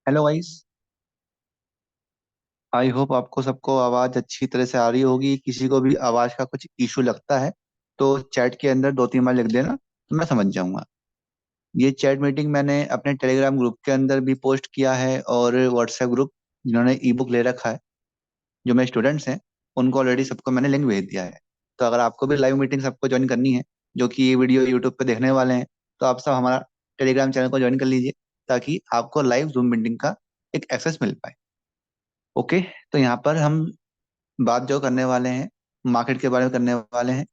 Hello guys. I hope आपको सबको आवाज़ अच्छी तरह से आ रही होगी। किसी को भी आवाज़ का कुछ इशू लगता है तो चैट के अंदर दो तीन बार लिख देना तो मैं समझ जाऊंगा। ये चैट मीटिंग मैंने अपने टेलीग्राम ग्रुप के अंदर भी पोस्ट किया है और व्हाट्सएप ग्रुप जिन्होंने ई बुक ले रखा है, जो मेरे स्टूडेंट्स हैं, उनको ऑलरेडी सबको मैंने लिंक भेज दिया है। तो अगर आपको भी लाइव मीटिंग सबको ज्वाइन करनी है, जो कि ये वीडियो यूट्यूब पे देखने वाले हैं, तो आप सब हमारा टेलीग्राम चैनल को ज्वाइन कर लीजिए ताकि आपको लाइव जूम मीटिंग का एक एक्सेस मिल पाए। ओके। तो यहाँ पर हम बात जो करने वाले हैं, मार्केट के बारे में करने वाले हैं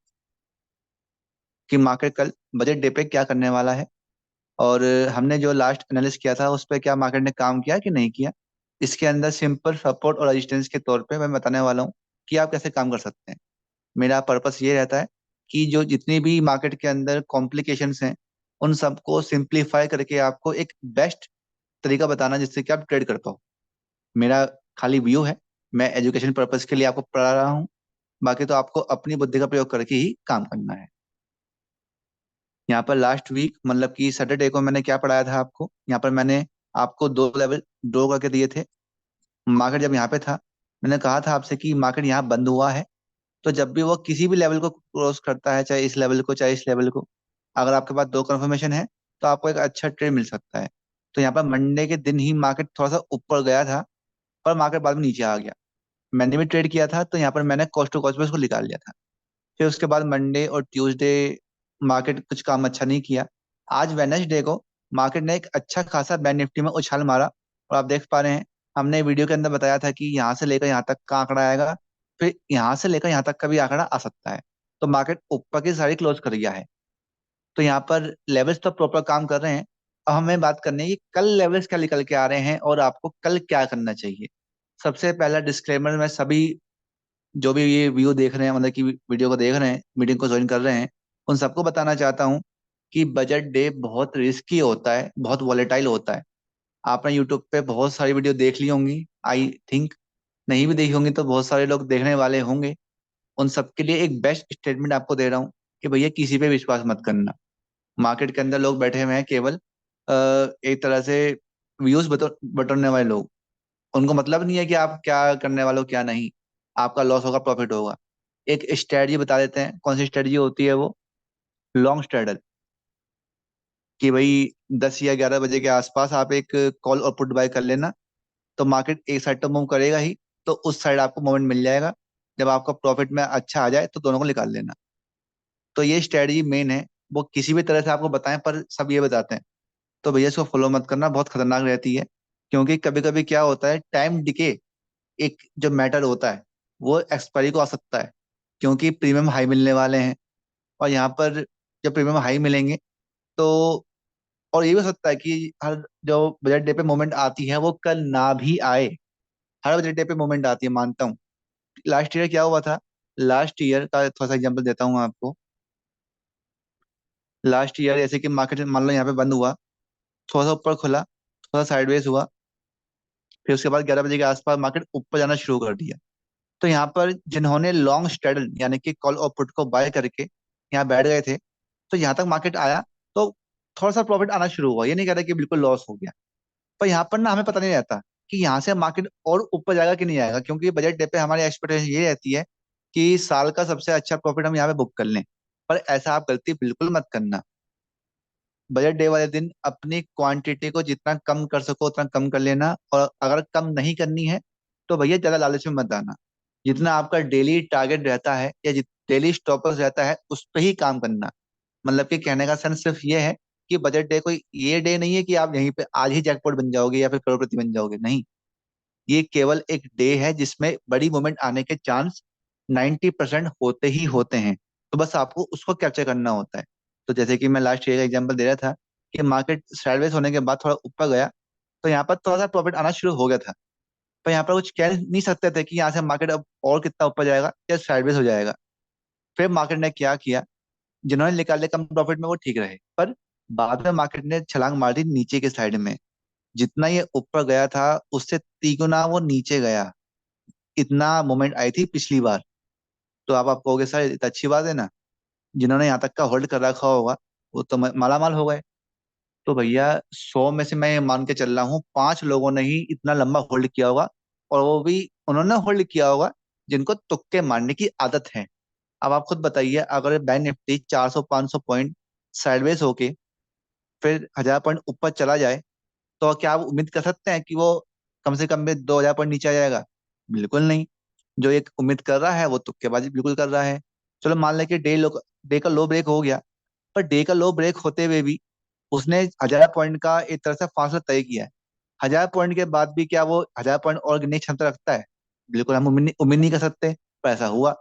कि मार्केट कल बजट डे पे क्या करने वाला है और हमने जो लास्ट एनालिस किया था उस पर क्या मार्केट ने काम किया कि नहीं किया। इसके अंदर सिंपल सपोर्ट और रेजिस्टेंस के तौर पे मैं बताने वाला हूँ कि आप कैसे काम कर सकते हैं। मेरा पर्पस ये रहता है कि जो जितनी भी मार्केट के अंदर कॉम्प्लिकेशंस हैं उन सबको सिंप्लीफाई करके आपको एक बेस्ट तरीका बताना जिससे कि आप ट्रेड कर पाओ। मेरा खाली व्यू है, मैं एजुकेशन पर्पस के लिए आपको पढ़ा रहा हूँ। बाकी तो आपको अपनी बुद्धि का प्रयोग करके ही काम करना है। यहाँ पर लास्ट वीक मतलब कि सैटरडे को मैंने क्या पढ़ाया था आपको, यहाँ पर मैंने आपको दो लेवल ड्रॉ करके दिए थे। मार्केट जब यहाँ पे था, मैंने कहा था आपसे कि मार्केट यहाँ बंद हुआ है, तो जब भी वो किसी भी लेवल को क्रॉस करता है, चाहे इस लेवल को चाहे इस लेवल को, अगर आपके पास दो कंफर्मेशन है तो आपको एक अच्छा ट्रेड मिल सकता है। तो यहाँ पर मंडे के दिन ही मार्केट थोड़ा सा ऊपर गया था, पर मार्केट बाद में नीचे आ गया। मैंने भी ट्रेड किया था तो यहाँ पर मैंने कॉस्ट टू कॉस्ट पे उसको निकाल लिया था। फिर उसके बाद मंडे और ट्यूसडे मार्केट कुछ काम अच्छा नहीं किया। आज वेडनेसडे को मार्केट ने एक अच्छा खासा बैंक निफ्टी में उछाल मारा और आप देख पा रहे हैं, हमने वीडियो के अंदर बताया था कि यहाँ से लेकर यहाँ तक का आंकड़ा आएगा, फिर यहाँ से लेकर यहाँ तक का भी आंकड़ा आ सकता है। तो मार्केट ऊपर की सारी क्लोज कर गया है। तो यहाँ पर लेवल्स तो प्रॉपर काम कर रहे हैं। अब हमें बात करनी है कि कल लेवल्स क्या निकल के आ रहे हैं और आपको कल क्या करना चाहिए। सबसे पहला डिस्क्लेमर, मैं सभी जो भी ये व्यू देख रहे हैं, मतलब कि वीडियो को देख रहे हैं, मीटिंग को ज्वाइन कर रहे हैं, उन सबको बताना चाहता हूँ कि बजट डे बहुत रिस्की होता है, बहुत वॉलेटाइल होता है। आपने यूट्यूब पे बहुत सारी वीडियो देख ली होंगी, आई थिंक। नहीं भी देखी होंगी तो बहुत सारे लोग देखने वाले होंगे। उन सबके लिए एक बेस्ट स्टेटमेंट आपको दे रहा हूँ कि भैया किसी पे विश्वास मत करना। मार्केट के अंदर लोग बैठे हुए हैं केवल एक तरह से व्यूज बटोरने वाले लोग। उनको मतलब नहीं है कि आप क्या करने वाले हो क्या नहीं। आपका लॉस होगा, प्रॉफिट होगा। एक स्ट्रेटजी बता देते हैं, कौन सी स्ट्रेटजी होती है वो। लॉन्ग स्ट्रेडल, कि भाई 10 या 11 बजे के आसपास आप एक कॉल और पुट बाय कर लेना, तो मार्केट एक साइड तो मूव करेगा ही, तो उस साइड आपको मोमेंट मिल जाएगा। जब आपका प्रॉफिट में अच्छा आ जाए तो दोनों को निकाल लेना। तो ये स्ट्रेटजी मेन है। वो किसी भी तरह से आपको बताएं पर सब ये बताते हैं। तो भैया इसको फॉलो मत करना, बहुत खतरनाक रहती है। क्योंकि कभी कभी क्या होता है, टाइम डिके एक जो मैटर होता है वो एक्सपायरी को आ सकता है, क्योंकि प्रीमियम हाई मिलने वाले हैं। और यहाँ पर जब प्रीमियम हाई मिलेंगे तो, और ये भी हो सकता है कि हर जो बजट डे पे मोमेंट आती है वो कल ना भी आए। हर बजट डे पे मोमेंट आती है, मानता हूँ। लास्ट ईयर क्या हुआ था, लास्ट ईयर का थोड़ा सा एग्जांपल देता हूँ आपको। लास्ट ईयर जैसे कि मार्केट मान लो यहाँ पे बंद हुआ, थोड़ा सा ऊपर खुला, थोड़ा सा साइडवेज हुआ, फिर उसके बाद 11 बजे के आसपास मार्केट ऊपर जाना शुरू कर दिया। तो यहाँ पर जिन्होंने लॉन्ग स्ट्रेडल यानी कि कॉल और पुट को बाय करके यहाँ बैठ गए थे, तो यहाँ तक मार्केट आया तो थोड़ा सा प्रॉफिट आना शुरू हुआ। ये नहीं कह रहा कि बिल्कुल लॉस हो गया। पर यहाँ पर ना हमें पता नहीं रहता कि यहाँ से मार्केट और ऊपर जाएगा कि नहीं आएगा, क्योंकि बजट डे पे हमारी एक्सपेक्टेशन ये रहती है कि साल का सबसे अच्छा प्रॉफिट हम यहाँ पे बुक कर लें। पर ऐसा आप गलती बिल्कुल मत करना। बजट डे वाले दिन अपनी क्वांटिटी को जितना कम कर सको उतना कम कर लेना, और अगर कम नहीं करनी है तो भैया ज्यादा लालच में मत आना। जितना आपका डेली टारगेट रहता है या डेली स्टॉपर्स रहता है उस पर ही काम करना। मतलब कि कहने का सेंस सिर्फ ये है कि बजट डे कोई ये डे नहीं है कि आप यहीं पे आज ही जैकपॉट बन जाओगे या फिर करोड़पति बन जाओगे, नहीं। ये केवल एक डे है जिसमें बड़ी मूवमेंट आने के चांस 90% होते ही होते हैं। तो बस आपको उसको कैप्चर करना होता है। तो जैसे कि मैं लास्ट ईयर का एग्जांपल दे रहा था कि मार्केट साइडवेज होने के बाद थोड़ा ऊपर गया, तो यहाँ पर थोड़ा सा प्रॉफिट आना शुरू हो गया था। पर यहाँ पर कुछ कह नहीं सकते थे कि यहाँ से मार्केट अब और कितना ऊपर जाएगा या साइडवेज हो जाएगा। फिर मार्केट ने क्या किया, जिन्होंने निकाले कम प्रॉफिट में वो ठीक रहे, पर बाद में मार्केट ने छलांग मार दी नीचे के साइड में। जितना ये ऊपर गया था उससे तिगुना वो नीचे गया। इतना मोमेंट आई थी पिछली बार। तो आप कहोगे सर ये तो अच्छी बात है ना, जिन्होंने यहाँ तक का होल्ड कर रखा होगा वो तो माला माल हो गए। तो भैया 100 में से मैं ये मान के चल रहा हूँ 5 लोगों ने ही इतना लंबा होल्ड किया होगा। और वो भी उन्होंने होल्ड किया होगा जिनको तुक्के मारने की आदत है। अब आप खुद बताइए, अगर बैंक निफ्टी 400 500 पॉइंट साइडवेज होके फिर 1000 पॉइंट ऊपर चला जाए, तो क्या आप उम्मीद कर सकते हैं कि वो कम से कम में 2000 पॉइंट नीचे आ जाएगा? बिल्कुल नहीं। जो एक उम्मीद कर रहा है वो तुक्केबाजी बिल्कुल कर रहा है। चलो मान लें कि डे का लो ब्रेक हो गया, पर डे का लो ब्रेक होते हुए भी उसने 1000 पॉइंट का एक तरह से फासला तय किया है। 1000 पॉइंट के बाद भी क्या वो 1000 पॉइंट और गिनने की क्षमता रखता है? बिल्कुल हम उम्मीद नहीं कर सकते, पर ऐसा हुआ।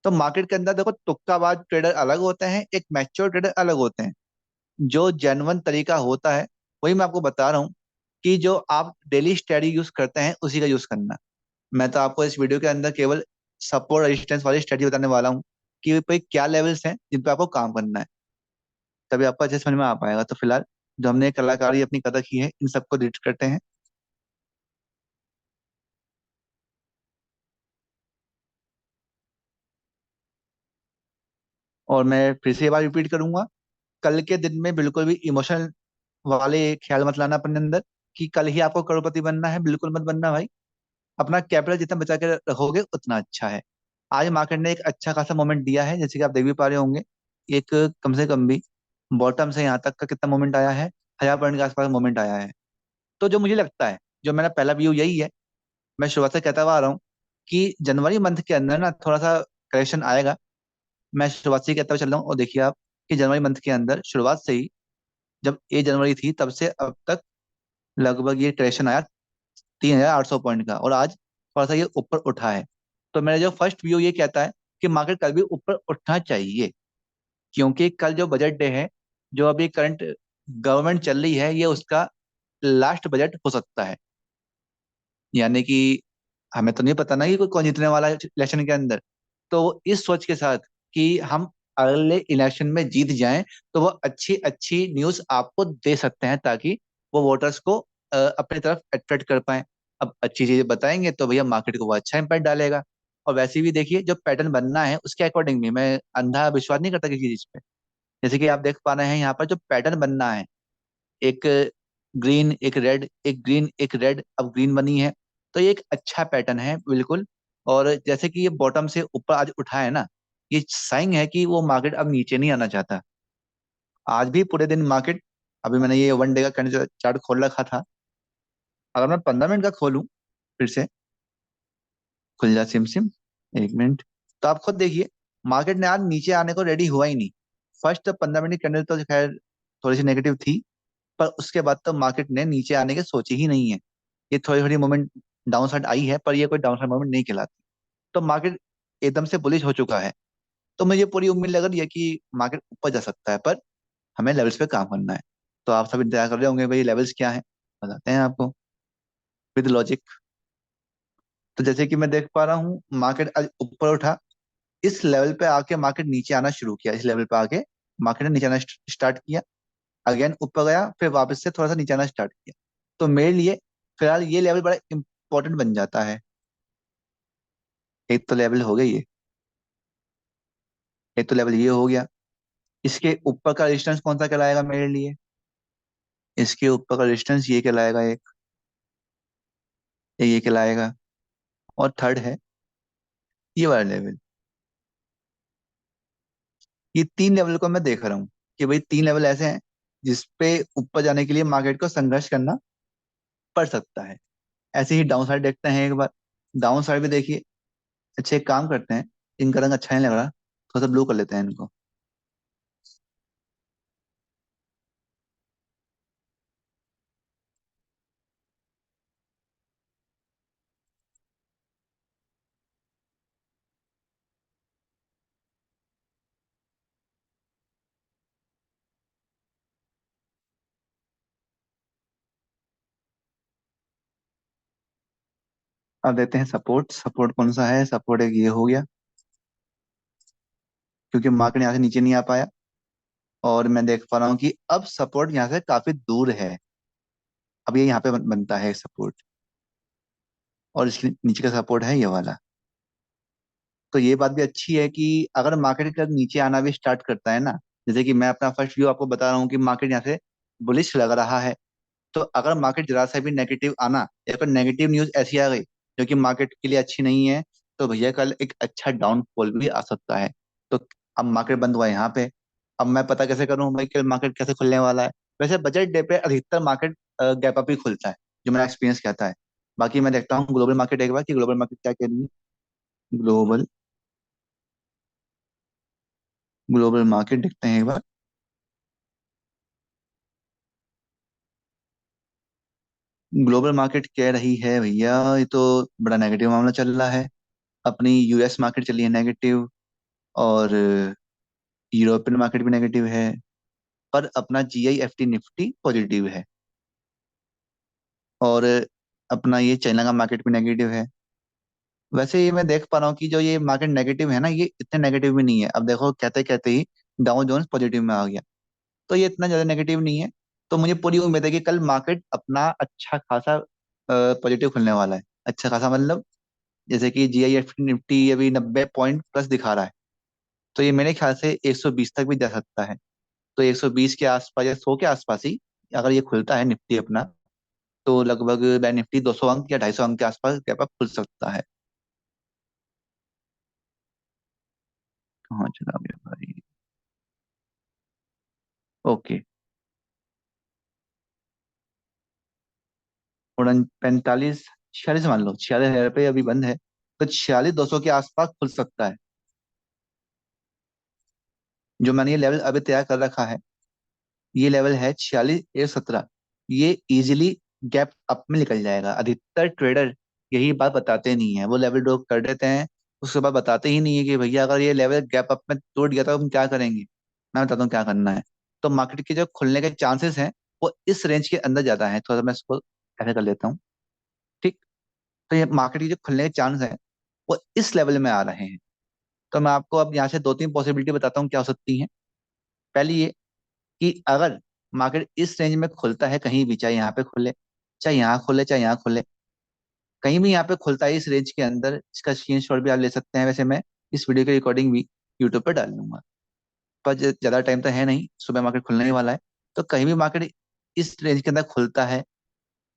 तो मार्केट के अंदर देखो, तुक्काबाज ट्रेडर अलग होते हैं, एक मैच्योर ट्रेडर अलग होते हैं। जो जेन्युइन तरीका होता है वही मैं आपको बता रहा हूँ, कि जो आप डेली स्ट्रेटजी यूज करते हैं उसी का यूज करना। मैं तो आपको इस वीडियो के अंदर केवल सपोर्ट रेजिस्टेंस वाली स्ट्रेटजी बताने वाला हूँ, कि भाई क्या लेवल्स हैं जिन पे आपको काम करना है। तभी आपको अच्छे समझ में आ पाएगा। तो फिलहाल जो हमने कलाकारी अपनी कदा की है, इन सबको डिलीट करते हैं। और मैं फिर से ये बात रिपीट करूंगा, कल के दिन में बिल्कुल भी इमोशनल वाले ख्याल मत लाना अपने अंदर, कि कल ही आपको करोड़पति बनना है। बिल्कुल मत बनना भाई। अपना कैपिटल जितना बचा के रखोगे उतना अच्छा है। आज मार्केट ने एक अच्छा खासा मोमेंट दिया है, जैसे कि आप देख भी पा रहे होंगे। एक कम से कम भी बॉटम से यहाँ तक का कितना मोमेंट आया है? 1000 पॉइंट के आसपास मोमेंट आया है। तो जो मुझे लगता है, जो मेरा पहला व्यू यही है, मैं शुरुआत से कहता हुआ आ रहा हूँ कि जनवरी मंथ के अंदर ना थोड़ा सा करेक्शन आएगा। मैं शुरुआत से ही कहता हुआ चल रहा हूँ, और देखिए आप कि जनवरी मंथ के अंदर शुरुआत से ही, जब 1 जनवरी थी तब से अब तक लगभग ये करेक्शन आया 3800 पॉइंट का, और आज थोड़ा सा ये ऊपर उठा है। तो मेरा जो फर्स्ट व्यू ये कहता है कि मार्केट कल भी ऊपर उठना चाहिए, क्योंकि कल जो बजट डे है, जो अभी करंट गवर्नमेंट चल रही है, ये उसका लास्ट बजट हो सकता है। यानी कि हमें तो नहीं पता ना कि कोई कौन जीतने वाला है इलेक्शन के अंदर। तो इस सोच के साथ कि हम अगले इलेक्शन में जीत जाएं, तो वो अच्छी अच्छी न्यूज आपको दे सकते हैं, ताकि वो वोटर्स को अपनी तरफ अट्रैक्ट कर पाए। अब अच्छी चीजें बताएंगे तो भैया मार्केट को वो अच्छा इम्पैक्ट डालेगा। और वैसे भी देखिए, जो पैटर्न बनना है उसके अकॉर्डिंग भी मैं अंधा विश्वास नहीं करता किसी चीज पे। जैसे कि आप देख पा रहे हैं यहाँ पर जो पैटर्न बनना है, एक ग्रीन एक रेड, एक ग्रीन एक रेड, अब ग्रीन बनी है। तो ये एक अच्छा पैटर्न है बिल्कुल। और जैसे कि ये बॉटम से ऊपर आज उठा है ना, ये साइन है कि वो मार्केट अब नीचे नहीं आना चाहता। आज भी पूरे दिन मार्केट, अभी मैंने ये 1 डे का कैंडल चार्ट खोल रखा था, अगर मैं 15 मिनट का खोलूं फिर से, खुल जा सिम सिम, 1 मिनट, तो आप खुद देखिए मार्केट ने आज नीचे आने को रेडी हुआ ही नहीं। फर्स्ट 15 मिनट कैंडल तो खैर थोड़ी सी नेगेटिव थी, पर उसके बाद तो मार्केट ने नीचे आने के सोचे ही नहीं है। ये थोड़ी थोड़ी मोमेंट डाउन साइड आई है, पर ये कोई डाउन साइड मोमेंट नहीं कहलाती। तो मार्केट एकदम से बुलिश हो चुका है। तो मुझे पूरी उम्मीद लग रही है कि मार्केट ऊपर जा सकता है, पर हमें लेवल्स पे काम करना है। तो आप सब इंतजार कर रहे होंगे भाई लेवल्स क्या है, बताते हैं आपको विद लॉजिक। तो जैसे कि मैं देख पा रहा हूँ, मार्केट आज ऊपर उठा, इस लेवल पे आके मार्केट नीचे आना शुरू किया। इस लेवल पे आके मार्केट ने नीचे आना स्टार्ट किया, अगेन ऊपर गया, फिर वापस से थोड़ा सा नीचे आना स्टार्ट किया। तो मेरे लिए फिलहाल ये लेवल बड़ा इंपॉर्टेंट बन जाता है। एक तो लेवल हो गई ये, एक तो लेवल ये हो गया। इसके ऊपर का रेजिस्टेंस कौन सा कहलाएगा मेरे लिए? इसके ऊपर का रेजिस्टेंस ये कहलाएगा, एक ये कहलाएगा। और थर्ड है ये वाला लेवल। ये 3 लेवल को मैं देख रहा हूँ कि भाई 3 लेवल ऐसे हैं जिसपे ऊपर जाने के लिए मार्केट को संघर्ष करना पड़ सकता है। ऐसे ही डाउन साइड देखते हैं एक बार। डाउन साइड भी देखिए। अच्छे एक काम करते हैं, इनका रंग अच्छा नहीं लग रहा, थोड़ा सा ब्लू कर लेते हैं इनको। अब देते हैं सपोर्ट। सपोर्ट कौन सा है? सपोर्ट एक ये हो गया, क्योंकि मार्केट यहाँ से नीचे नहीं आ पाया। और मैं देख पा रहा हूँ कि अब सपोर्ट यहाँ से काफी दूर है। अब ये यहाँ पे बनता है सपोर्ट, और इसके नीचे का सपोर्ट है ये वाला। तो ये बात भी अच्छी है कि अगर मार्केट का नीचे आना भी स्टार्ट करता है ना, जैसे कि मैं अपना फर्स्ट व्यू आपको बता रहा हूँ कि मार्केट यहाँ से बुलिश लग रहा है। तो अगर मार्केट जरा सा भी नेगेटिव आना या फिर नेगेटिव न्यूज ऐसी आ गई जो कि मार्केट के लिए अच्छी नहीं है, तो भैया कल एक अच्छा डाउनफॉल भी आ सकता है। तो अब मार्केट बंद हुआ है यहाँ पे। अब मैं पता कैसे करूँ भाई कल मार्केट कैसे खुलने वाला है? वैसे बजट डे पे अधिकतर मार्केट गैप अप ही खुलता है, जो मेरा एक्सपीरियंस कहता है। बाकी मैं देखता हूँ ग्लोबल मार्केट एक बार कि ग्लोबल मार्केट क्या कह रही है। ग्लोबल ग्लोबल मार्केट देखते हैं एक बार। ग्लोबल मार्केट कह रही है भैया, ये तो बड़ा नेगेटिव मामला चल रहा है। अपनी यूएस मार्केट चली है नेगेटिव, और यूरोपियन मार्केट भी नेगेटिव है, पर अपना जीआईएफटी निफ्टी पॉजिटिव है। और अपना ये चाइना का मार्केट भी नेगेटिव है। वैसे ये मैं देख पा रहा हूँ कि जो ये मार्केट नेगेटिव है ना, ये इतने नेगेटिव भी नहीं है। अब देखो कहते कहते ही डाउ जोन्स पॉजिटिव में आ गया, तो ये इतना ज्यादा नेगेटिव नहीं है। तो मुझे पूरी उम्मीद है कि कल मार्केट अपना अच्छा खासा पॉजिटिव खुलने वाला है। अच्छा खासा मतलब जैसे कि जीआईएफटी निफ्टी अभी 90 पॉइंट प्लस दिखा रहा है, तो ये मेरे ख्याल से 120 तक भी जा सकता है। तो 120 के आसपास या 100 के आसपास ही अगर ये खुलता है निफ्टी अपना, तो लगभग बैंक निफ्टी 200 अंक या 250 अंक के आसपास गैप अप खुल सकता है। कहाँ चला गया भाई? ओके। 45, 46 मान लो, 46,000 पे अभी बंद है, तो 46,200 के आसपास खुल सकता है। जो मैंने ये लेवल अभी तैयार कर रखा है, ये लेवल है 46,117। ये इजिली गैप अप में निकल जाएगा। अधिकतर ट्रेडर यही बात बताते नहीं है, वो लेवल ड्रॉ कर देते हैं, उसके बाद बताते ही नहीं है कि भैया अगर ये लेवल गैप अप में टूट गया तो हम क्या करेंगे। मैं बताता हूँ क्या करना है। तो मार्केट के जो खुलने के चांसेस हैं वो इस रेंज के अंदर ज्यादा है। थोड़ा सा मैं इसको ऐसे कर लेता हूँ। ठीक। तो ये मार्केट के जो खुलने के चांस हैं वो इस लेवल में आ रहे हैं। तो मैं आपको अब यहाँ से दो तीन पॉसिबिलिटी बताता हूँ क्या हो सकती है। पहली ये कि अगर मार्केट इस रेंज में खुलता है कहीं भी, चाहे यहाँ पे खुले, चाहे यहाँ खुले, चाहे यहाँ खुले, कहीं भी यहाँ पे खुलता है इस रेंज के अंदर, इसका स्क्रीनशॉट भी आप ले सकते हैं। वैसे मैं इस वीडियो की रिकॉर्डिंग भी यूट्यूब पर डाल दूंगा। पर ज्यादा टाइम तो है नहीं, सुबह मार्केट खुलने ही वाला है। तो कहीं भी मार्केट इस रेंज के अंदर खुलता है,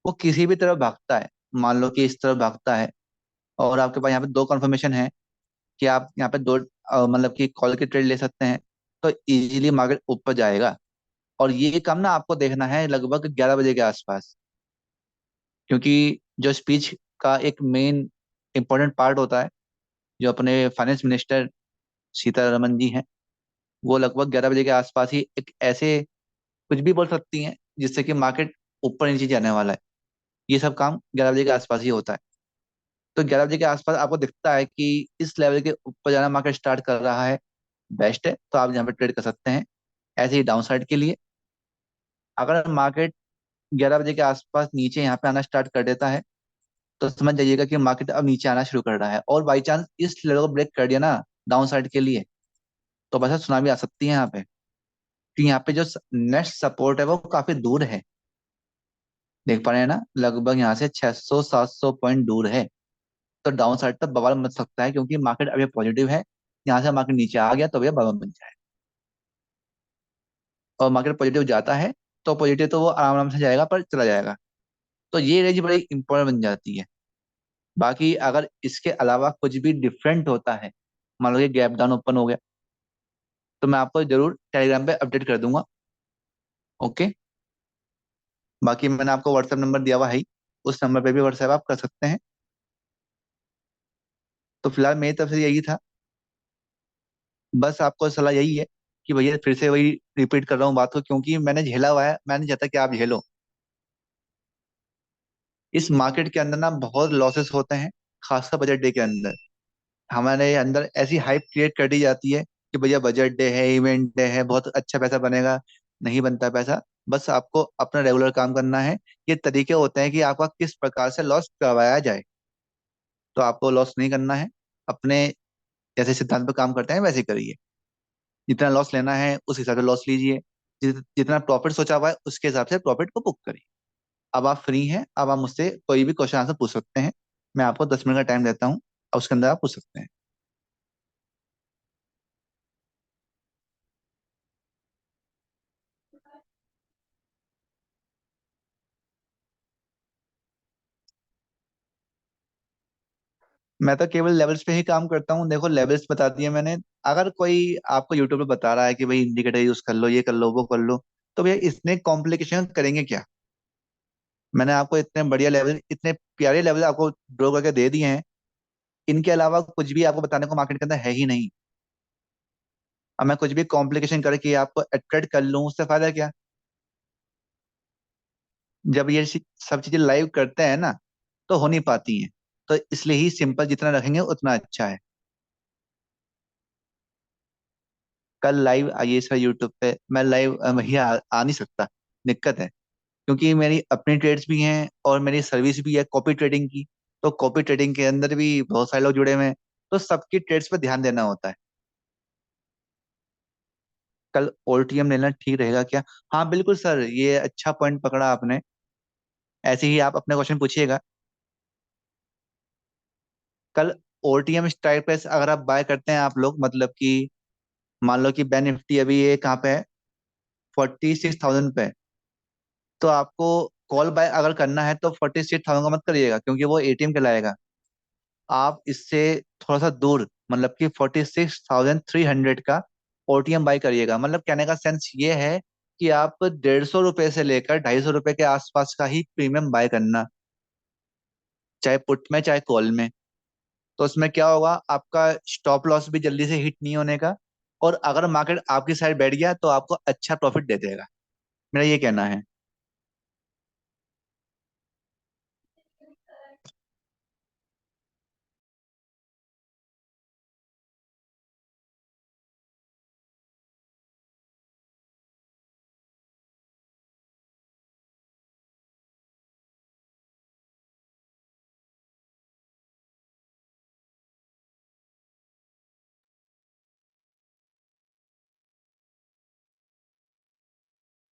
वो किसी भी तरफ भागता है, मान लो कि इस तरफ भागता है, और आपके पास यहाँ पे दो कंफर्मेशन है कि आप यहाँ पे दो मतलब कि कॉल के ट्रेड ले सकते हैं, तो इजीली मार्केट ऊपर जाएगा। और ये काम ना आपको देखना है लगभग 11 बजे के आसपास, क्योंकि जो स्पीच का एक मेन इंपॉर्टेंट पार्ट होता है, जो अपने फाइनेंस मिनिस्टर सीतारमन जी हैं, वो लगभग 11 बजे के आसपास ही एक ऐसे कुछ भी बोल सकती हैं जिससे कि मार्केट ऊपर नीचे जाने वाला है। ये सब काम 11 बजे के आसपास ही होता है। तो 11 बजे के आसपास आपको दिखता है कि इस लेवल के ऊपर जाना मार्केट स्टार्ट कर रहा है, बेस्ट है, तो आप यहाँ पे ट्रेड कर सकते हैं। ऐसे ही डाउन साइड के लिए अगर मार्केट 11 बजे के आसपास नीचे यहाँ पे आना स्टार्ट कर देता है, तो समझ जाइएगा कि मार्केट अब नीचे आना शुरू कर रहा है। और बाई चांस इस लेवल को ब्रेक कर दिया ना डाउन साइड के लिए, तो बस सुनामी आ सकती है यहाँ पे। कि यहाँ पे जो नेक्स्ट सपोर्ट है वो काफी दूर है। देख पा रहे हैं ना, लगभग यहाँ से 600 700 पॉइंट दूर है। तो डाउन साइड तक बवाल मच सकता है, क्योंकि मार्केट अभी पॉजिटिव है। यहाँ से मार्केट नीचे आ गया तो भैया बवाल बन जाए। और मार्केट पॉजिटिव जाता है तो पॉजिटिव तो वो आराम आराम से जाएगा, पर चला जाएगा। तो ये रेंज बड़ी इंपॉर्टेंट बन जाती है। बाकी अगर इसके अलावा कुछ भी डिफरेंट होता है, मान लो ये गैप डाउन ओपन हो गया, तो मैं आपको जरूर टेलीग्राम पे अपडेट कर दूंगा। ओके। बाकी मैंने आपको व्हाट्सएप नंबर दिया हुआ है ही, उस नंबर पे भी व्हाट्सएप आप कर सकते हैं। तो फिलहाल मेरी तरफ से यही था। बस आपको सलाह यही है कि भैया फिर से वही रिपीट कर रहा हूँ बात को, क्योंकि मैंने झेला हुआ है, मैं नहीं चाहता कि आप झेलो। इस मार्केट के अंदर ना बहुत लॉसेस होते हैं, खासकर बजट डे के अंदर। हमारे अंदर ऐसी हाइप क्रिएट कर दी जाती है कि भैया बजट डे है, इवेंट डे है, बहुत अच्छा पैसा बनेगा। नहीं बनता पैसा। बस आपको अपना रेगुलर काम करना है। ये तरीके होते हैं कि आपका किस प्रकार से लॉस करवाया जाए। तो आपको लॉस नहीं करना है। अपने जैसे सिद्धांत पर काम करते हैं वैसे ही करिए। जितना लॉस लेना है उस हिसाब से लॉस लीजिए। जितना प्रॉफिट सोचा हुआ है उसके हिसाब से प्रॉफिट को बुक करिए। अब आप फ्री हैं, अब आप मुझसे कोई भी क्वेश्चन आंसर पूछ सकते हैं। मैं आपको 10 मिनट का टाइम देता हूँ, और उसके अंदर आप पूछ सकते हैं। मैं तो केवल लेवल्स पे ही काम करता हूँ। देखो लेवल्स बता दिए मैंने। अगर कोई आपको यूट्यूब पे बता रहा है कि भाई इंडिकेटर यूज कर लो, ये कर लो, वो कर लो, तो भैया इसने कॉम्प्लिकेशन करेंगे क्या? मैंने आपको इतने बढ़िया लेवल, इतने प्यारे लेवल आपको ड्रॉ करके दे दिए हैं। इनके अलावा कुछ भी आपको बताने को मार्केट के अंदर है ही नहीं। अब मैं कुछ भी कॉम्प्लिकेशन करके आपको अट्रैक्ट कर लूँ, उससे फायदा क्या? जब ये सब चीजें लाइव करते हैं ना, तो हो नहीं पाती हैं। तो इसलिए ही सिंपल जितना रखेंगे उतना अच्छा है। कल लाइव आइए सर यूट्यूब पे। मैं लाइव भैया आ नहीं सकता, दिक्कत है। क्योंकि मेरी अपनी ट्रेड्स भी हैं और मेरी सर्विस भी है कॉपी ट्रेडिंग की। तो कॉपी ट्रेडिंग के अंदर भी बहुत सारे लोग जुड़े हुए हैं। तो सबकी ट्रेड्स पे ध्यान देना होता है। कल ओटीएम लेना ठीक रहेगा क्या? हाँ बिल्कुल सर, ये अच्छा पॉइंट पकड़ा आपने। ऐसे ही आप अपने क्वेश्चन पूछिएगा। कल ओटीएम स्ट्राइक प्राइस अगर आप बाय करते हैं आप लोग, मतलब कि मान लो कि बैंक निफ्टी अभी ये कहाँ पे है, 46,000 पे है। तो आपको कॉल बाय अगर करना है तो 46,000 का मत करिएगा, क्योंकि वो एटीएम कहलाएगा। आप इससे थोड़ा सा दूर, मतलब कि 46,300 का ओटीएम बाय करिएगा। मतलब कहने का सेंस ये है कि आप 150 रुपये से लेकर 250 रुपये के आसपास का ही प्रीमियम बाय करना, चाहे पुट में चाहे कॉल में। तो उसमें क्या होगा, आपका स्टॉप लॉस भी जल्दी से हिट नहीं होने का। और अगर मार्केट आपकी साइड बैठ गया तो आपको अच्छा प्रॉफिट दे देगा। मेरा ये कहना है।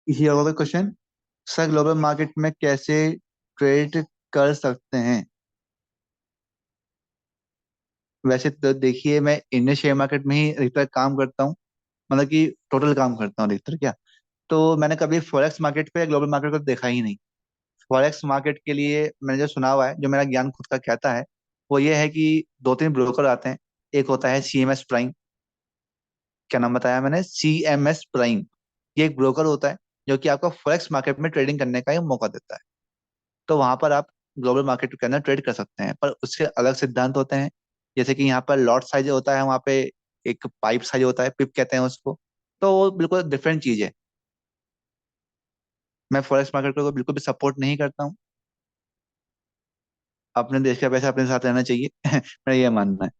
किसी और का क्वेश्चन? सर ग्लोबल मार्केट में कैसे ट्रेड कर सकते हैं? वैसे तो देखिए, मैं इंडियन शेयर मार्केट में ही अधिकतर काम करता हूँ। मतलब कि टोटल काम करता हूँ अधिकतर क्या। तो मैंने कभी फॉरेक्स मार्केट पे ग्लोबल मार्केट को देखा ही नहीं। फॉरेक्स मार्केट के लिए मैंने जो सुना हुआ है, जो मेरा ज्ञान खुद का कहता है, वो ये है कि दो तीन ब्रोकर आते हैं। एक होता है सीएमएस प्राइम। क्या नाम बताया मैंने? CMS prime. ये एक ब्रोकर होता है जो कि आपको फॉरेक्स मार्केट में ट्रेडिंग करने का ही मौका देता है। तो वहां पर आप ग्लोबल मार्केट के अंदर ट्रेड कर सकते हैं, पर उसके अलग सिद्धांत होते हैं। जैसे कि यहाँ पर लॉट साइज होता है, वहाँ पे एक पाइप साइज होता है, पिप कहते हैं उसको। तो वो बिल्कुल डिफरेंट चीज है। मैं फॉरेक्स मार्केट को बिल्कुल भी सपोर्ट नहीं करता हूँ। अपने देश का पैसा अपने साथ रहना चाहिए मेरा ये मानना है।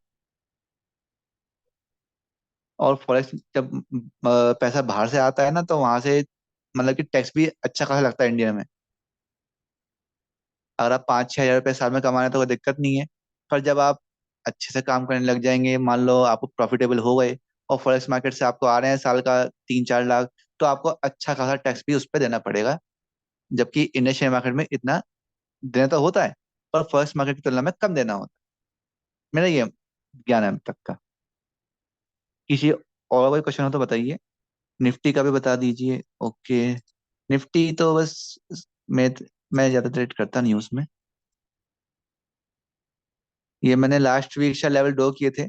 और फॉरेक्स जब पैसा बाहर से आता है ना, तो वहां से मतलब कि टैक्स भी अच्छा खासा लगता है इंडिया में। अगर आप 5-6 हज़ार रुपये साल में कमा रहे हैं तो कोई दिक्कत नहीं है। पर जब आप अच्छे से काम करने लग जाएंगे, मान लो आप प्रॉफिटेबल हो गए, और फॉरेक्स मार्केट से आपको आ रहे हैं साल का 3-4 लाख, तो आपको अच्छा खासा टैक्स भी उस पर देना पड़ेगा। जबकि इंडियन शेयर मार्केट में इतना देना तो होता है, पर फॉरेक्स मार्केट की तुलना में कम देना होता है। मेरा ये ज्ञान है अब तक का। किसी और कोई क्वेश्चन हो तो बताइए। निफ्टी का भी बता दीजिए। ओके। निफ्टी तो बस मैं मैं ज्यादा ट्रेड करता नहीं हूँ उसमें। ये मैंने लास्ट वीक शायद लेवल ड्रॉ किए थे।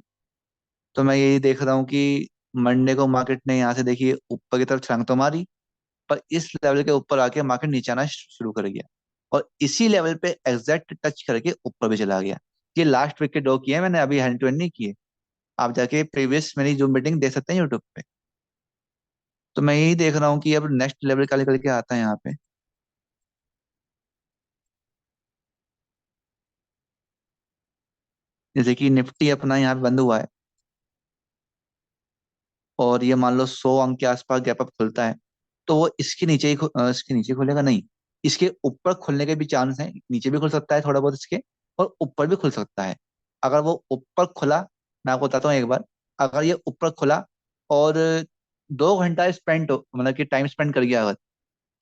तो मैं यही देख रहा हूँ कि मंडे को मार्केट ने यहाँ से देखिए ऊपर की तरफ छलांग तो मारी, पर इस लेवल के ऊपर आके मार्केट नीचे आना शुरू कर गया। और इसी लेवल पे एग्जैक्ट टच करके ऊपर भी चला गया। ये लास्ट वीक के ड्रॉ किए हैं मैंने, अभी हैंड टू हैंड नहीं किए। आप जाके प्रीवियस मेरी जो मीटिंग देख सकते हैं यूट्यूब पे। तो मैं यही देख रहा हूँ कि अब नेक्स्ट लेवल का लेकर के आता है यहाँ पे। जैसे कि निफ्टी अपना यहाँ पे बंद हुआ है, और ये मान लो 100 अंक के आसपास गैप अप खुलता है, तो वो इसके नीचे ही इसके नीचे खुलेगा नहीं, इसके ऊपर खुलने के भी चांस हैं। नीचे भी खुल सकता है थोड़ा बहुत इसके, और ऊपर भी खुल सकता है। अगर वो ऊपर खुला, मैं आपको बताता हूँ एक बार। अगर ये ऊपर खुला और 2 घंटा स्पेंड, मतलब कि टाइम स्पेंड कर गया अगर,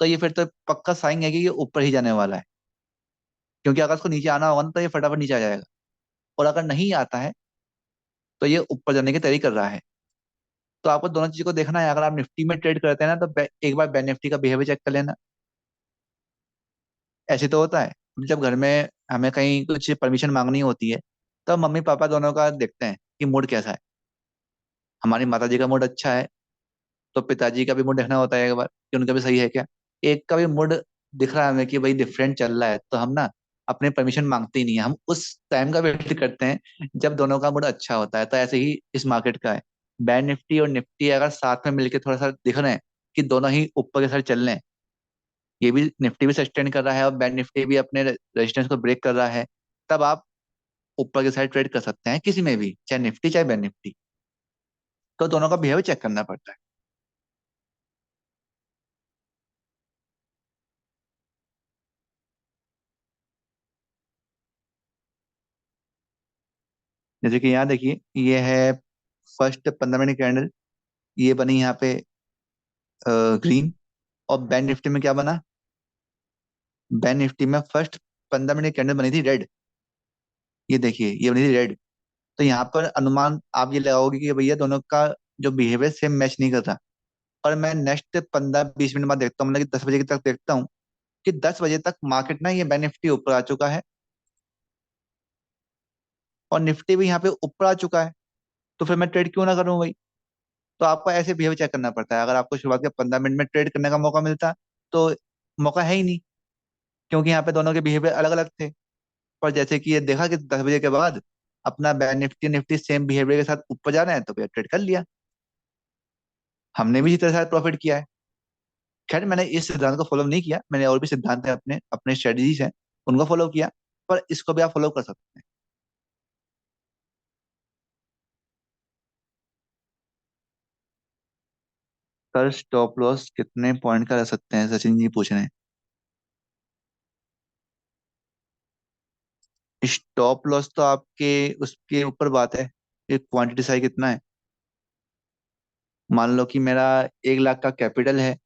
तो ये फिर तो पक्का साइन है कि ये ऊपर ही जाने वाला है। क्योंकि अगर उसको नीचे आना होगा ना, तो ये फटाफट नीचे आ जाएगा। और अगर नहीं आता है, तो ये ऊपर जाने की तैयारी कर रहा है। तो आपको दोनों चीजों को देखना है। अगर आप निफ्टी में ट्रेड करते हैं ना, तो एक बार बैंक निफ्टी का बिहेवियर चेक कर लेना। ऐसे तो होता है, जब घर में हमें कहीं कुछ परमिशन मांगनी होती है, तो मम्मी पापा दोनों का देखते हैं कि मूड कैसा है। हमारी माता जी का मूड अच्छा है तो पिताजी का भी मूड देखना होता है एक बार कि उनका भी सही है क्या। एक का भी मूड दिख रहा है हमें कि भाई डिफरेंट चल रहा है, तो हम ना अपने परमिशन मांगते ही नहीं है, हम उस टाइम का वेट करते हैं जब दोनों का मूड अच्छा होता है। तो ऐसे ही इस मार्केट का है। बैंक निफ्टी और निफ्टी अगर साथ में मिलके थोड़ा सा दिख रहे हैं कि दोनों ही ऊपर के साइड चल रहे हैं, ये भी निफ्टी भी सस्टेन कर रहा है और बैंक निफ्टी भी अपने रेजिस्टेंस को ब्रेक कर रहा है, तब आप ऊपर के साइड ट्रेड कर सकते हैं किसी में भी, चाहे निफ्टी चाहे बैंक निफ्टी। तो दोनों का बिहेवियर चेक करना पड़ता है। जैसे कि यहाँ देखिए, ये है फर्स्ट 15 मिनट कैंडल, ये बनी यहाँ पे ग्रीन। और बैंक निफ्टी में क्या बना, बैंक निफ्टी में फर्स्ट 15 मिनट कैंडल बनी थी रेड। ये देखिए ये बनी थी रेड। तो यहाँ पर अनुमान आप ये लगाओगे कि भैया दोनों का जो बिहेवियर सेम मैच नहीं करता। और मैं नेक्स्ट 15-20 मिनट बाद देखता हूँ, मतलब कि 10 बजे तक देखता हूँ कि 10 बजे तक मार्केट ना ये बैंक निफ्टी ऊपर आ चुका है और निफ्टी भी यहाँ पे ऊपर आ चुका है। तो फिर मैं ट्रेड क्यों ना करूँ भाई। तो आपको ऐसे बिहेवियर चेक करना पड़ता है। अगर आपको शुरुआत के 15 मिनट में ट्रेड करने का मौका मिलता तो मौका है ही नहीं, क्योंकि यहाँ पे दोनों के बिहेवियर अलग अलग थे। पर जैसे कि ये देखा कि 10 बजे के बाद अपना bank Nifty Nifty same behaviour के साथ ऊपर जा रहे हैं, तो भैया ट्रेड कर लिया। हमने भी इसी तरह से प्रॉफिट किया है। खैर मैंने इस सिद्धांत को फॉलो नहीं किया, मैंने और भी सिद्धांत है अपने अपने स्ट्रेटजीज हैं उनको फॉलो किया। पर इसको भी आप फॉलो कर सकते हैं। सर स्टॉप लॉस कितने पॉइंट का रख सकते हैं, सचिन जी पूछ रहे हैं। स्टॉप लॉस तो आपके उसके ऊपर बात है, कि क्वांटिटी साइज कितना है। मान लो कि मेरा 1 लाख का कैपिटल है।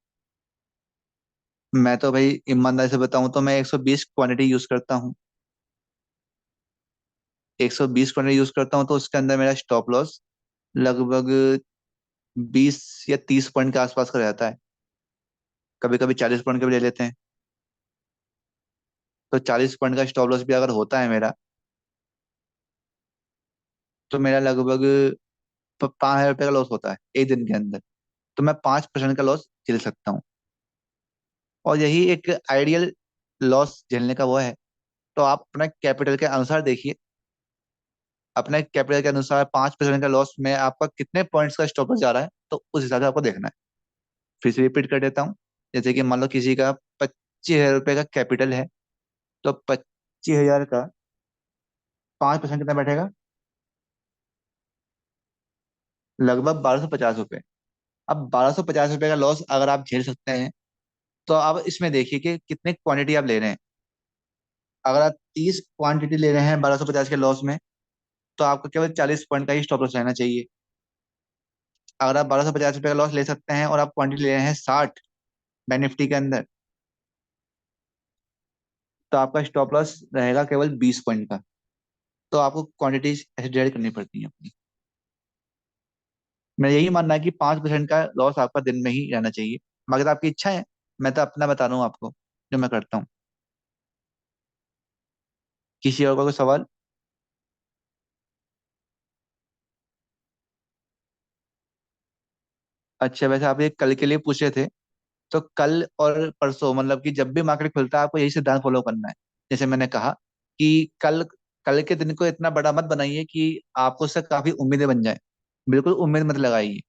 मैं तो भाई ईमानदारी से बताऊं तो मैं 120 क्वांटिटी यूज करता हूँ। 120 क्वांटिटी यूज करता हूँ तो उसके अंदर मेरा स्टॉप लॉस लगभग 20 या 30 पॉइंट के आसपास का रहता है। कभी कभी 40 पॉइंट का भी ले लेते हैं। तो 40 पॉइंट का स्टॉप लॉस भी अगर होता है मेरा, तो मेरा लगभग 5,000 रुपये का लॉस होता है एक दिन के अंदर। तो मैं 5% का लॉस झेल सकता हूँ। और यही एक आइडियल लॉस झेलने का वो है। तो आप अपना कैपिटल के अनुसार देखिए, अपने कैपिटल के अनुसार 5% का लॉस में आपका कितने पॉइंट्स का स्टॉप लॉस जा रहा है, तो उस हिसाब से आपको देखना है। फिर से रिपीट कर देता हूँ। जैसे कि मान लो किसी का 25,000 रुपये का कैपिटल है, तो 25,000 का 5% कितना बैठेगा, लगभग 1,250 रुपये। अब 1,250 रुपये का लॉस अगर आप झेल सकते हैं, तो आप इसमें देखिए कि कितने क्वांटिटी आप ले रहे हैं। अगर आप 30 क्वांटिटी ले रहे हैं 1,250 के लॉस में, तो आपको केवल 40 पॉइंट का ही स्टॉप लॉस रहना चाहिए। अगर आप 1,250 रुपये का लॉस ले सकते हैं और आप क्वांटिटी ले रहे हैं 60 बैंक निफ्टी के अंदर, तो आपका स्टॉप लॉस रहेगा केवल 20 पॉइंट का। तो आपको क्वांटिटी ऐसे डिवाइड करनी पड़ती है अपनी। मेरा यही मानना है कि 5% का लॉस आपका दिन में ही रहना चाहिए। मगर आपकी इच्छा है, मैं तो अपना बता रहा हूँ आपको जो मैं करता हूँ। किसी और का कोई सवाल। अच्छा वैसे आप ये कल के लिए पूछे थे, तो कल और परसों मतलब कि जब भी मार्केट खुलता है आपको यही सिद्धांत फॉलो करना है। जैसे मैंने कहा कि कल कल के दिन को इतना बड़ा मत बनाइए कि आपको उससे काफी उम्मीदें बन जाए। बिल्कुल उम्मीद मत लगाइए।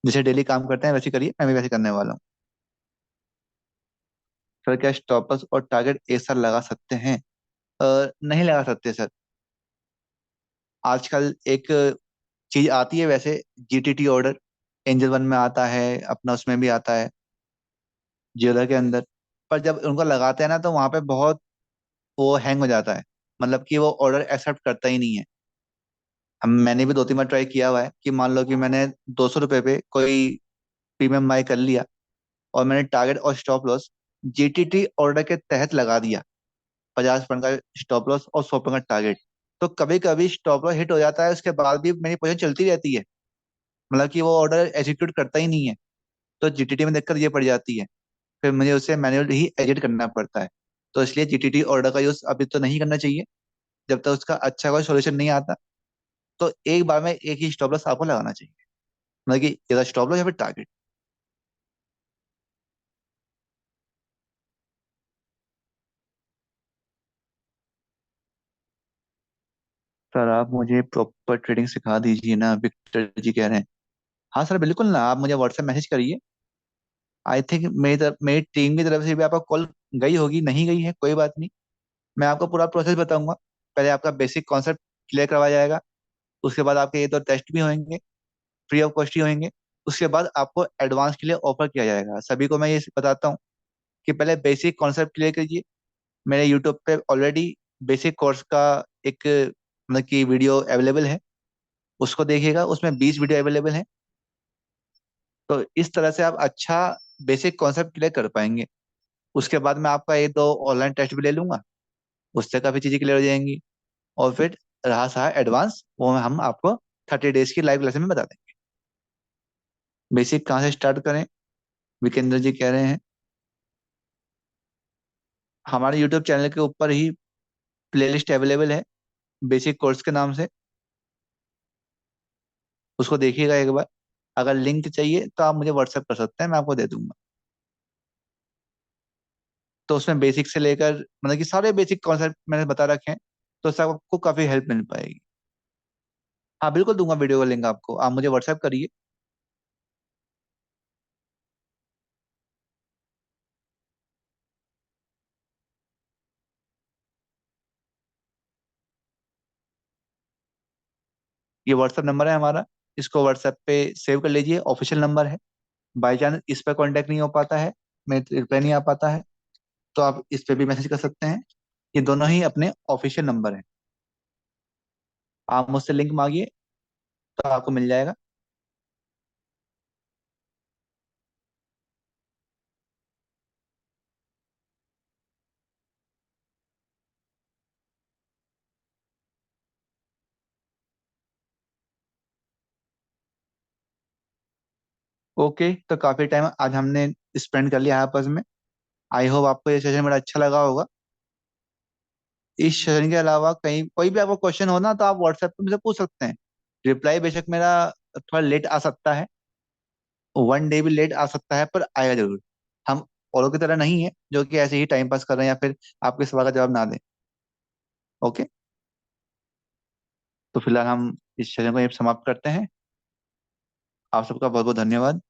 जैसे डेली काम करते हैं वैसे करिए, मैं भी वैसे करने वाला हूँ। सर क्या स्टॉपर्स और टारगेट एक साथ लगा सकते हैं? नहीं लगा सकते सर। आजकल एक चीज आती है वैसे, जीटीटी ऑर्डर, एंजल वन में आता है अपना, उसमें भी आता है जियोदा के अंदर। पर जब उनको लगाते हैं ना तो वहां पे बहुत वो हैंग हो जाता है, मतलब कि वो ऑर्डर एक्सेप्ट करता ही नहीं है। हम मैंने भी 2-3 बार ट्राई किया हुआ है कि मान लो कि मैंने 200 रुपये पे कोई प्रीमियम बाय कर लिया और मैंने टारगेट और स्टॉप लॉस जीटीटी ऑर्डर के तहत लगा दिया, 50 पॉइंट का स्टॉप लॉस और 100 पॉइंट का टारगेट। तो कभी कभी स्टॉप लॉस हिट हो जाता है, उसके बाद भी मेरी पोजीशन चलती रहती है, मतलब कि वो ऑर्डर एग्जीक्यूट करता ही नहीं है। तो जीटीटी में दिक्कत ये पड़ जाती है, फिर मुझे उसे मैन्युअली ही एडिट करना पड़ता है। तो इसलिए जीटीटी ऑर्डर का यूज अभी तो नहीं करना चाहिए। जब तक उसका अच्छा कोई सोल्यूशन नहीं आता, तो एक बार में एक ही स्टॉप लॉस आपको लगाना चाहिए। मतलब कि या स्टॉप लॉस या फिर टारगेट। सर आप मुझे प्रॉपर ट्रेडिंग सिखा दीजिए ना, विक्टर जी कह रहे हैं। हाँ सर बिल्कुल ना, आप मुझे व्हाट्सएप मैसेज करिए। आई थिंक मेरी टीम की तरफ से भी आपको कॉल गई होगी, नहीं गई है कोई बात नहीं। मैं आपको पूरा प्रोसेस बताऊंगा। पहले आपका बेसिक कॉन्सेप्ट क्लियर करवाया जाएगा। उसके बाद आपके ये दो टेस्ट भी होंगे, फ्री ऑफ कॉस्ट ही होंगे। उसके बाद आपको एडवांस के लिए ऑफर किया जाएगा। सभी को मैं ये बताता हूँ कि पहले बेसिक कॉन्सेप्ट क्लियर कीजिए। मेरे यूट्यूब पे ऑलरेडी बेसिक कोर्स का एक मतलब कि वीडियो अवेलेबल है, उसको देखिएगा, उसमें 20 वीडियो अवेलेबल है। तो इस तरह से आप अच्छा बेसिक कॉन्सेप्ट क्लियर कर पाएंगे। उसके बाद मैं आपका ये दो ऑनलाइन टेस्ट भी ले लूंगा, उससे काफी चीजें क्लियर हो जाएंगी। और फिर रहा सहा एडवांस, वो हम आपको 30 डेज की लाइव लेसन में बता देंगे। बेसिक कहाँ से स्टार्ट करें, विकेंद्र जी कह रहे हैं। हमारे यूट्यूब चैनल के ऊपर ही प्लेलिस्ट अवेलेबल है बेसिक कोर्स के नाम से, उसको देखिएगा एक बार। अगर लिंक चाहिए तो आप मुझे व्हाट्सएप कर सकते हैं, मैं आपको दे दूंगा। तो उसमें बेसिक से लेकर मतलब कि सारे बेसिक कॉन्सेप्ट मैंने बता रखे हैं, तो उससे आपको काफी हेल्प मिल पाएगी। हाँ बिल्कुल दूंगा वीडियो का लिंक आपको, आप मुझे व्हाट्सएप करिए। ये व्हाट्सएप नंबर है हमारा, इसको व्हाट्सएप पे सेव कर लीजिए, ऑफिशियल नंबर है। बाई चांस इस पर कांटेक्ट नहीं हो पाता है, मैं रिप्लाई नहीं आ पाता है, तो आप इस पे भी मैसेज कर सकते हैं। ये दोनों ही अपने ऑफिशियल नंबर हैं। आप मुझसे लिंक मांगिए तो आपको मिल जाएगा। ओके, तो काफी टाइम आज हमने स्पेंड कर लिया आपस में। आई होप आपको ये सेशन बड़ा अच्छा लगा होगा। इस सेशन के अलावा कहीं कोई भी आपको क्वेश्चन हो ना, तो आप व्हाट्सएप पे मुझे पूछ सकते हैं। रिप्लाई बेशक मेरा थोड़ा लेट आ सकता है, 1 डे भी लेट आ सकता है, पर आएगा जरूर। हम औरों की तरह नहीं है जो कि ऐसे ही टाइम पास कर रहे हैं या फिर आपके सवाल का जवाब ना दें। ओके, तो फिलहाल हम इस सेशन को यहीं समाप्त करते हैं। आप सबका बहुत बहुत धन्यवाद।